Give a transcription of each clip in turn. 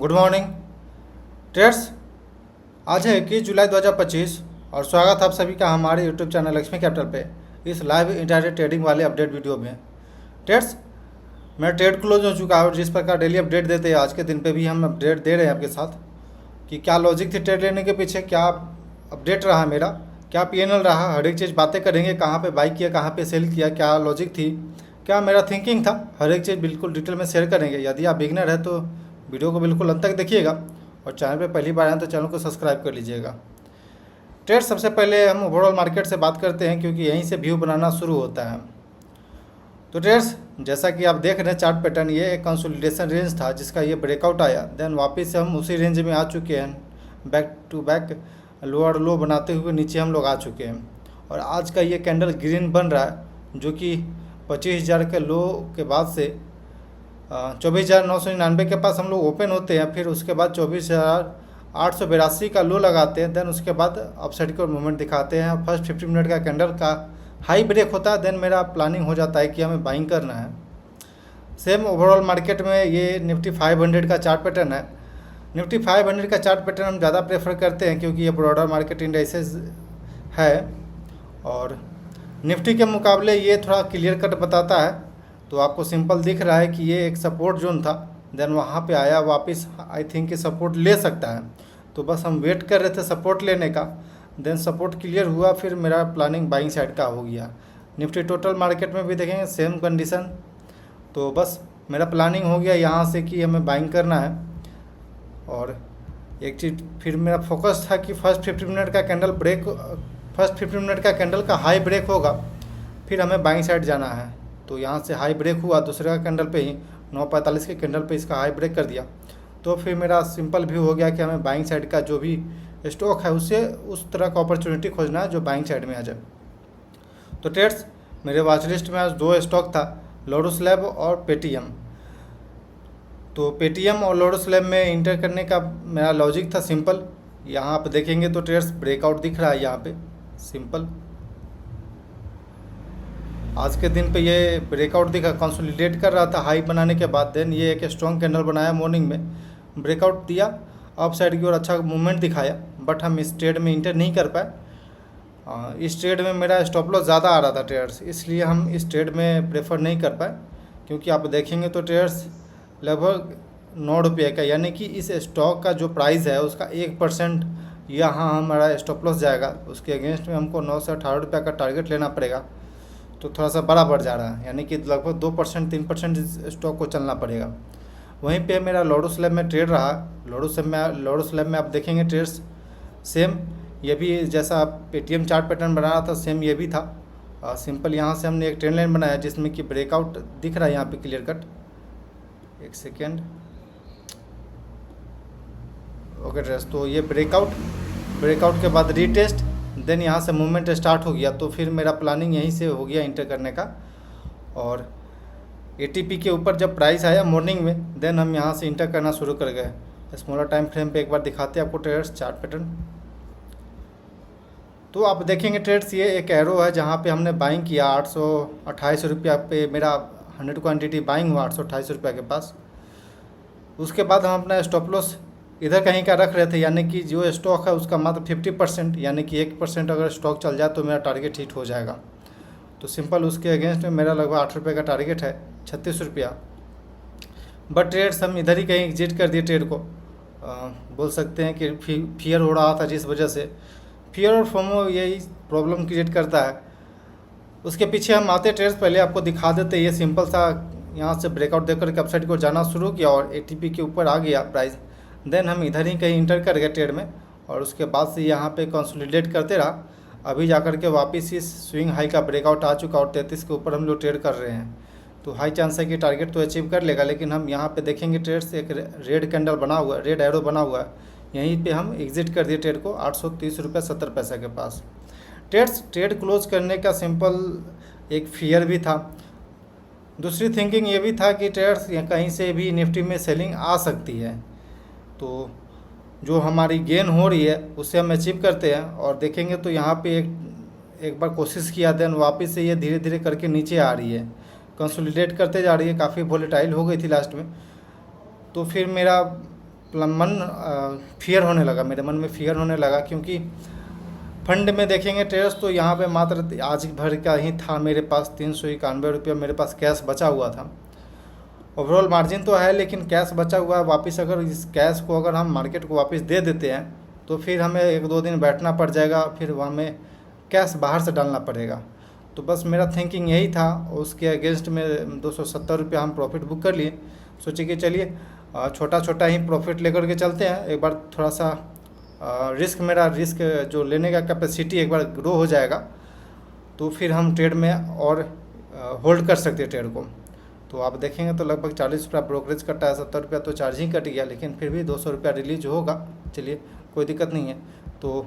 Good morning traders. आज है 21 जुलाई 2025 और स्वागत है आप सभी का हमारे यूट्यूब चैनल लक्ष्मी कैपिटल पे इस लाइव इंटरनेट ट्रेडिंग वाले अपडेट वीडियो में। ट्रेडर्स, मेरा ट्रेड क्लोज हो चुका है और जिस प्रकार डेली अपडेट देते हैं आज के दिन पे भी हम अपडेट दे रहे हैं आपके साथ कि क्या लॉजिक थी ट्रेड लेने के पीछे, क्या अपडेट रहा मेरा, क्या पीएनएल रहा, हर एक चीज़ बातें करेंगे। कहाँ पे बाई किया, कहाँ पे सेल किया, क्या लॉजिक थी, क्या मेरा थिंकिंग था, हर एक चीज़ बिल्कुल डिटेल में शेयर करेंगे। यदि आप बिगनर है तो वीडियो को बिल्कुल अंत तक देखिएगा और चैनल पे पहली बार आए तो चैनल को सब्सक्राइब कर लीजिएगा। ट्रेड, सबसे पहले हम ओवरऑल मार्केट से बात करते हैं क्योंकि यहीं से व्यू बनाना शुरू होता है। तो ट्रेड्स, जैसा कि आप देख रहे हैं चार्ट पैटर्न, ये एक कंसोलिडेशन रेंज था जिसका ये ब्रेकआउट आया, देन वापस से हम उसी रेंज में आ चुके हैं। Back to back lower low बनाते हुए नीचे हम लोग आ चुके हैं और आज का ये कैंडल ग्रीन बन रहा है जो कि 25,000 के लो के बाद से 24,999 के पास हम लोग ओपन होते हैं, फिर उसके बाद 24,882 का लो लगाते हैं, देन उसके बाद अपसाइड की ओर मूवमेंट दिखाते हैं। फर्स्ट 50 मिनट का कैंडल का हाई ब्रेक होता है, देन मेरा प्लानिंग हो जाता है कि हमें बाइंग करना है। सेम ओवरऑल मार्केट में ये निफ्टी 500 का चार्ट पैटर्न है। निफ्टी 500 का चार्ट पैटर्न हम ज़्यादा प्रेफर करते हैं क्योंकि ये ब्रॉडर मार्केट इंडाइसेस है और निफ्टी के मुकाबले ये थोड़ा क्लियर कट बताता है। तो आपको सिंपल दिख रहा है कि ये एक सपोर्ट जोन था, देन वहाँ पे आया वापस, आई थिंक कि सपोर्ट ले सकता है। तो बस हम वेट कर रहे थे सपोर्ट लेने का, देन सपोर्ट क्लियर हुआ, फिर मेरा प्लानिंग बाइंग साइड का हो गया। निफ्टी टोटल मार्केट में भी देखेंगे सेम कंडीशन। तो बस मेरा प्लानिंग हो गया यहाँ से कि हमें बाइंग करना है। और एक चीज़ फिर मेरा फोकस था कि फर्स्ट 50 मिनट का कैंडल का हाई ब्रेक होगा, फिर हमें बाइंग साइड जाना है। तो यहाँ से हाई ब्रेक हुआ, दूसरे का कैंडल पे ही 9:45 के कैंडल पे इसका हाई ब्रेक कर दिया। तो फिर मेरा सिंपल व्यू हो गया कि हमें बाइंग साइड का जो भी स्टॉक है उससे उस तरह का अपॉर्चुनिटी खोजना है जो बाइंग साइड में आ जाए। तो ट्रेड्स, मेरे वॉच लिस्ट में आज 2 स्टॉक था, लोटस लैब और पेटीएम। तो पेटीएम और लोटस लैब में इंटर करने का मेरा लॉजिक था सिंपल। यहाँ आप देखेंगे तो ट्रेड्स ब्रेकआउट दिख रहा है यहाँ पे सिंपल। आज के दिन पे ये ब्रेकआउट दिखा, कंसोलिडेट कर रहा था हाई बनाने के बाद, देन ये एक स्ट्रॉन्ग कैंडल बनाया, मॉर्निंग में ब्रेकआउट दिया, अप साइड की ओर अच्छा मूवमेंट दिखाया, बट हम इस ट्रेड में इंटर नहीं कर पाए। इस ट्रेड में मेरा स्टॉप लॉस ज़्यादा आ रहा था ट्रेडर्स, इसलिए हम इस ट्रेड में प्रेफर नहीं कर पाए। क्योंकि आप देखेंगे तो ट्रेडर्स लगभग 9 रुपये का, यानी कि इस स्टॉक का जो प्राइस है उसका 1% यहाँ हमारा स्टॉप लॉस जाएगा। उसके अगेंस्ट में हमको 9 से 18 रुपये का टारगेट लेना पड़ेगा। तो थोड़ा सा बड़ा बढ़ जा रहा है, यानी कि लगभग 2% 3% स्टॉक को चलना पड़ेगा। वहीं पे मेरा लोटस लैब में ट्रेड रहा। लोटस लैब में आप देखेंगे ट्रेड्स सेम, ये भी जैसा पेटीएम चार्ट पैटर्न बना रहा था सेम ये भी था। सिंपल यहाँ से हमने एक ट्रेंड लाइन बनाया जिसमें कि ब्रेकआउट दिख रहा है यहाँ पे क्लियर कट। एक सेकेंड, ओके ट्रेड्स, तो ये ब्रेकआउट के बाद रीटेस्ट, देन यहाँ से मूवमेंट स्टार्ट हो गया। तो फिर मेरा प्लानिंग यहीं से हो गया इंटर करने का। और एटीपी के ऊपर जब प्राइस आया मॉर्निंग में, देन हम यहाँ से इंटर करना शुरू कर गए। स्मॉलर टाइम फ्रेम पे एक बार दिखाते हैं आपको ट्रेड्स चार्ट पैटर्न। तो आप देखेंगे ट्रेड्स, ये एक एरो है जहाँ पे हमने बाइंग किया 828 रुपया पे, मेरा 100 क्वान्टिटी बाइंग हुआ 828 रुपये के पास। उसके बाद हम अपना स्टॉप लॉस इधर कहीं का रख रहे थे, यानी कि जो स्टॉक है उसका मात्र 50%, यानी कि 1% अगर स्टॉक चल जाए तो मेरा टारगेट हिट हो जाएगा। तो सिंपल उसके अगेंस्ट में मेरा लगभग 8 रुपये का टारगेट है, 36 रुपया। बट ट्रेड्स हम इधर ही कहीं एग्जिट कर दिए ट्रेड को। बोल सकते हैं कि फियर हो रहा था, जिस वजह से फियर और फोमो यही प्रॉब्लम क्रिएट करता है। उसके पीछे हम आते ट्रेड्स, पहले आपको दिखा देते। ये सिंपल सा यहाँ से ब्रेकआउट देकर के अपसाइड को जाना शुरू किया और एटीपी के ऊपर आ गया प्राइस, देन हम इधर ही कहीं इंटर कर गए ट्रेड में और उसके बाद से यहाँ पे कंसोलिडेट करते रहा। अभी जाकर के वापस इस स्विंग हाई का ब्रेकआउट आ चुका और 33 के ऊपर हम लोग ट्रेड कर रहे हैं। तो हाई चांस है कि टारगेट तो अचीव कर लेगा, लेकिन हम यहाँ पे देखेंगे ट्रेड्स एक रेड कैंडल बना हुआ है, रेड एरो बना हुआ है, यहीं पे हम एग्जिट कर दिए ट्रेड को 830 रुपये 70 पैसे के पास। ट्रेड क्लोज करने का सिंपल एक फियर भी था। दूसरी थिंकिंग ये भी था कि ट्रेड्स कहीं से भी निफ्टी में सेलिंग आ सकती है, तो जो हमारी गेन हो रही है उससे हम अचीव करते हैं। और देखेंगे तो यहाँ पे एक बार कोशिश किया, देन वापस से ये धीरे धीरे करके नीचे आ रही है, कंसोलिडेट करते जा रही है, काफ़ी वोलेटाइल हो गई थी लास्ट में। तो फिर मेरा फियर होने लगा, मेरे मन में फियर होने लगा, क्योंकि फंड में देखेंगे ट्रेडर्स तो यहाँ पे मात्र आज भर का ही था मेरे पास 391 रुपया मेरे पास कैश बचा हुआ था। ओवरऑल मार्जिन तो है लेकिन कैश बचा हुआ है। वापस अगर इस कैश को अगर हम मार्केट को वापस दे देते हैं तो फिर हमें 1-2 दिन बैठना पड़ जाएगा, फिर हमें कैश बाहर से डालना पड़ेगा। तो बस मेरा थिंकिंग यही था, उसके अगेंस्ट में 270 रुपया हम प्रॉफिट बुक कर लिए। सोचे कि चलिए छोटा छोटा ही प्रॉफिट लेकर के चलते हैं, एक बार थोड़ा सा मेरा रिस्क जो लेने का कैपेसिटी एक बार ग्रो हो जाएगा तो फिर हम ट्रेड में और होल्ड कर सकते हैं ट्रेड को। तो आप देखेंगे तो लगभग 40 रुपया ब्रोकरेज कटा है, 70 रुपया तो चार्जिंग कट गया, लेकिन फिर भी 200 रुपया रिलीज होगा। चलिए कोई दिक्कत नहीं है। तो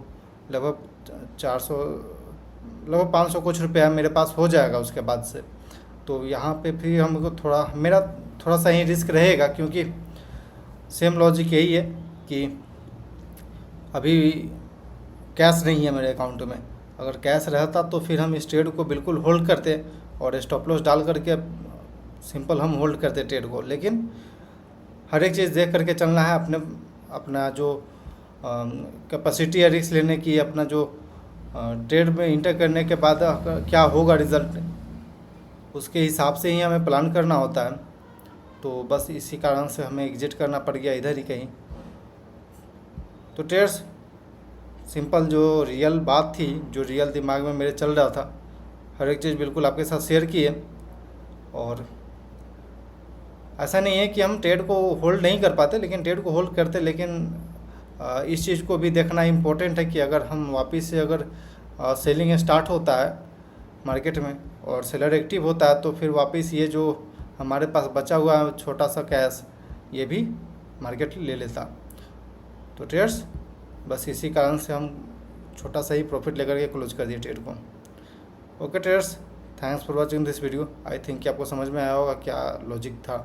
लगभग 400 लगभग 500 कुछ रुपया मेरे पास हो जाएगा उसके बाद से। तो यहाँ पे फिर हमको मेरा थोड़ा सा ही रिस्क रहेगा, क्योंकि सेम लॉजिक यही है कि अभी कैश नहीं है मेरे अकाउंट में। अगर कैश रहता तो फिर हम इस ट्रेड को बिल्कुल होल्ड करते और स्टॉप लॉस डाल करके सिंपल हम होल्ड करते ट्रेड को। लेकिन हर एक चीज़ देख करके चलना है, अपना जो कैपेसिटी है रिस्क लेने की, अपना जो ट्रेड में इंटर करने के बाद क्या होगा रिज़ल्ट, उसके हिसाब से ही हमें प्लान करना होता है। तो बस इसी कारण से हमें एग्जिट करना पड़ गया इधर ही कहीं। तो ट्रेड्स सिंपल जो रियल बात थी, जो रियल दिमाग में मेरे चल रहा था, हर एक चीज़ बिल्कुल आपके साथ शेयर की है। और ऐसा नहीं है कि हम ट्रेड को होल्ड नहीं कर पाते, लेकिन ट्रेड को होल्ड करते। लेकिन इस चीज़ को भी देखना इम्पोर्टेंट है कि अगर हम वापस से अगर सेलिंग स्टार्ट होता है मार्केट में और सेलर एक्टिव होता है तो फिर वापस ये जो हमारे पास बचा हुआ है छोटा सा कैश, ये भी मार्केट ले लेता। तो ट्रेड्स बस इसी कारण से हम छोटा सा ही प्रॉफिट लेकर के क्लोज कर दिए ट्रेड को। Okay trades, thanks for watching this video. I think कि आपको समझ में आया होगा क्या लॉजिक था।